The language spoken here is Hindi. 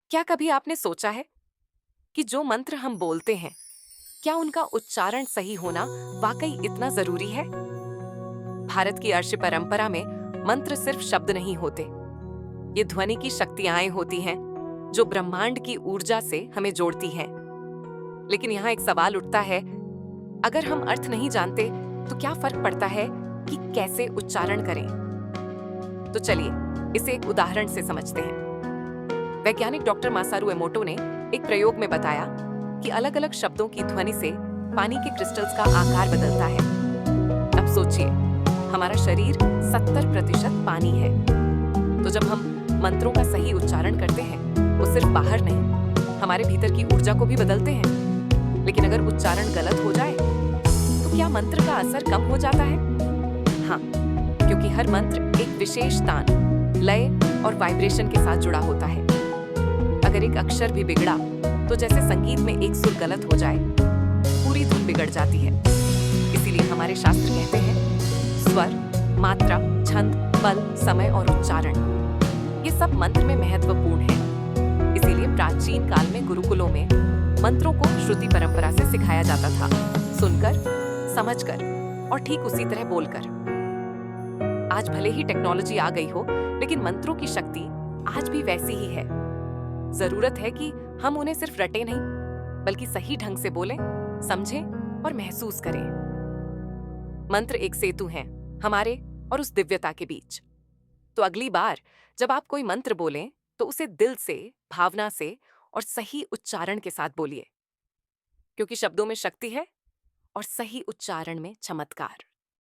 क्या कभी आपने सोचा है कि जो मंत्र हम बोलते हैं, क्या उनका उच्चारण सही होना वाकई इतना जरूरी है? भारत की अर्श परंपरा में मंत्र सिर्फ शब्द नहीं होते, ये ध्वनि की शक्तियां होती हैं जो ब्रह्मांड की ऊर्जा से हमें जोड़ती हैं। लेकिन यहाँ एक सवाल उठता है, अगर हम अर्थ नहीं जानते तो क्या फर्क पड़ता है कि कैसे उच्चारण करें? तो चलिए इसे एक उदाहरण से समझते हैं। वैज्ञानिक डॉक्टर मासारू एमोटो ने एक प्रयोग में बताया कि अलग-अलग शब्दों की ध्वनि से पानी के क्रिस्टल्स का आकार बदलता है। अब सोचिए, हमारा शरीर 70% पानी है, तो जब हम मंत्रों का सही उच्चारण करते हैं, वो सिर्फ बाहर नहीं, हमारे भीतर की ऊर्जा को भी बदलते हैं। लेकिन अगर उच्चारण गलत हो जाए, तो क्या मंत्र का असर कम हो जाता है? हाँ, क्योंकि हर मंत्र एक विशेष तान, लय और वाइब्रेशन के साथ जुड़ा होता है। अगर एक अक्षर भी बिगड़ा, तो जैसे संगीत में एक सुर गलत हो जाए, पूरी धुन बिगड़ जाती है। इसीलिए हमारे शास्त्र कहते हैं, स्वर, मात्रा, छंद, बल, समय और उच्चारण, ये सब मंत्र में महत्वपूर्ण है। इसीलिए प्राचीन काल में गुरुकुलों में मंत्रों को श्रुति परंपरा से सिखाया जाता था, सुनकर, समझकर और ठीक उसी तरह बोलकर। आज भले ही टेक्नोलॉजी आ गई हो, लेकिन मंत्रों की शक्ति आज भी वैसी ही है। जरूरत है कि हम उन्हें सिर्फ रटे नहीं, बल्कि सही ढंग से बोलें, समझें और महसूस करें। मंत्र एक सेतु है हमारे और उस दिव्यता के बीच। तो अगली बार जब आप कोई मंत्र बोलें, तो उसे दिल से, भावना से और सही उच्चारण के साथ बोलिए, क्योंकि शब्दों में शक्ति है और सही उच्चारण में चमत्कार।